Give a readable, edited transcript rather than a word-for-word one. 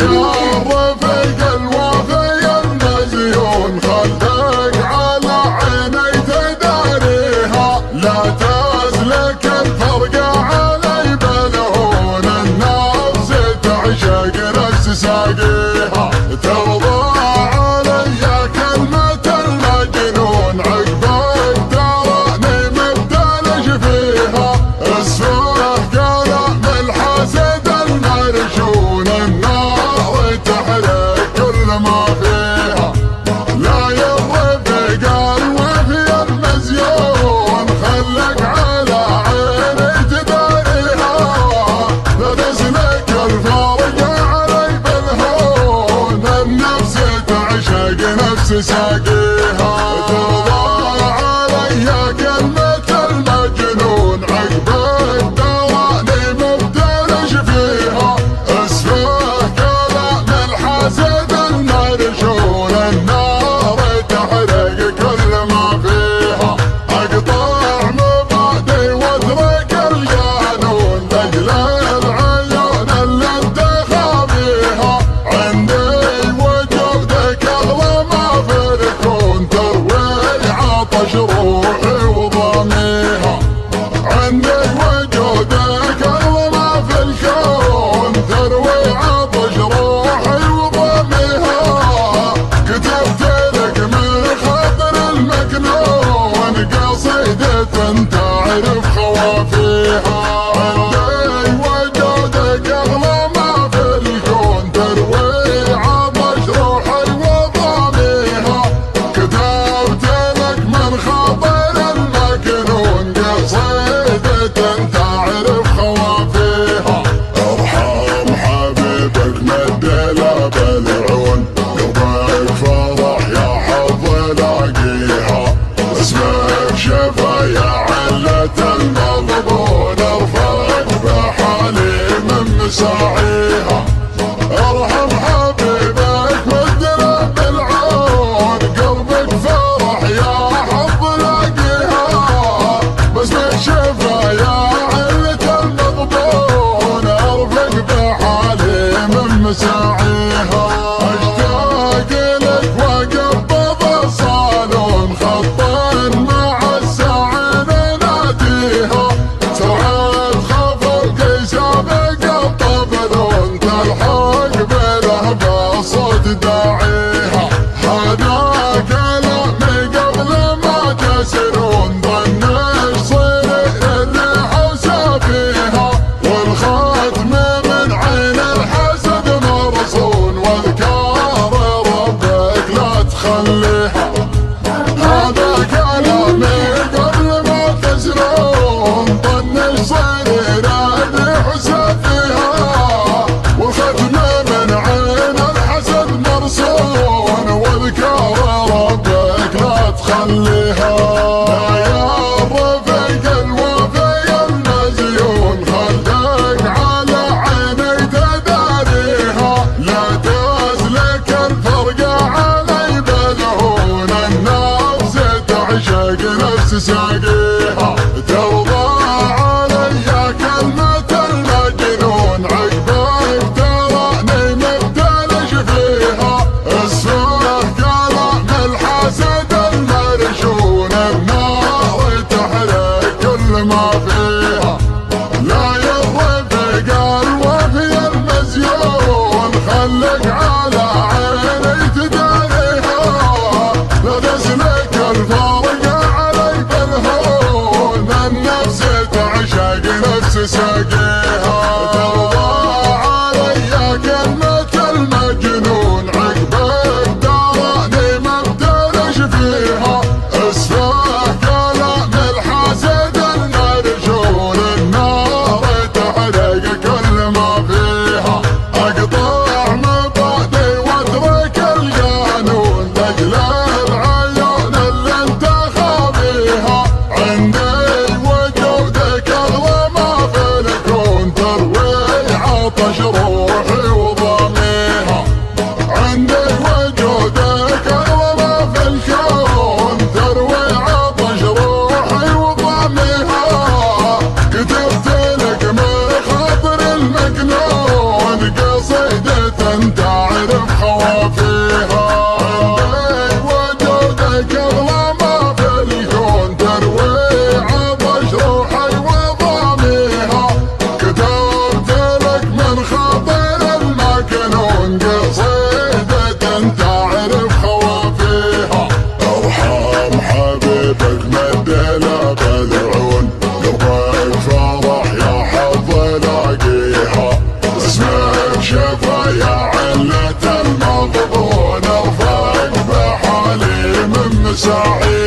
الرفيق الوفي المزيون خلك على عيني تداريها، لا تسلك الفرق علي بالهون، النفس تعشق نفس ساقيها، ترضى علي كلمة المجنون عقبك تراني مبتلش فيها، اسفه كلام الحسد المرشون، النار تحرق كل ما فيها، لا يرفق الوفي المزيون خلك على عيني تداريها، لا تسلك الفرق علي بالهون، النفس تعشق نفس ساقيها، ترضى علي كلمة المجنون عقبك تراني مبتلش فيها، اسفه كلام الحسد المرشون، النار تحرق كل ما فيها، اقطع مبادئ واترك القانون لاجل العيون اللي انت خابيها، عندي وجودك اغلى ما في الكون، تروي عطش روحي وضاميها، عندي وجودك اغلى ما في الكون، تروي عطش روحي وضاميها، كتبت لك من خاطر المكنون قصيدة تعرف خوافيها، عندي وجودك اغلى ما في الكون، تروي عطش روحي وضاميها، كتبت لك من خاطر المكنون قصيدة تعرف خوافيها، ارحم حبيبك مدلا بالعون، قلبك فرح يا حظ لاقيها، اسمك شفا يا علة المغبون، ارفق بحالي من مساعيها، ارحم حبيبك مدلا بالعون، قلبك فرح يا حظ لاقيها، باسمك شفا يا علة المغبون، ارفق بحالي من مساعيها، اشتاق لك وقبض الصالون خطا مع السعين ناديها، سرعة خفوق سابق الطفلون، تلحق بلهبة صوت داعيها، هذا كلامي قبل ما تسرون، ظن يصير الريح وسافيها، والختم من عين الحسد مرصون، واذكار ربك لا تخليها، هذا كلامي قبل ما تسرون، ظن يصير الريح وسافيها، والختم من عين الحسد مرصون، واذكار ربك لا تخليها، يا الرفيق الوفي المزيون خلك على عيني تداريها، لا تسلك الفرق علي بالهون، النفس تعشق نفس ساقيها، ترضى علي كلمة المجنون عقبك تراني مبتلش فيها، اسفه كلام الحسد المرشون، النار تحرق كل ما فيها، لا يرفق الوفي المزيون خلك على عيني تداريها، لا تسلك الفرق علي بالهون، النفس تعشق نفس ساقيها، ترضى علي كلمة المجنون عقبك تراني مبتلش فيها، اسفه كلام الحسد المرشون، النار تحرق كل ما فيها، اقطع مبادئ واترك القانون لاجل العيون اللي انت خابيها، عندي وجودك اغلى ما في الكون، سعيد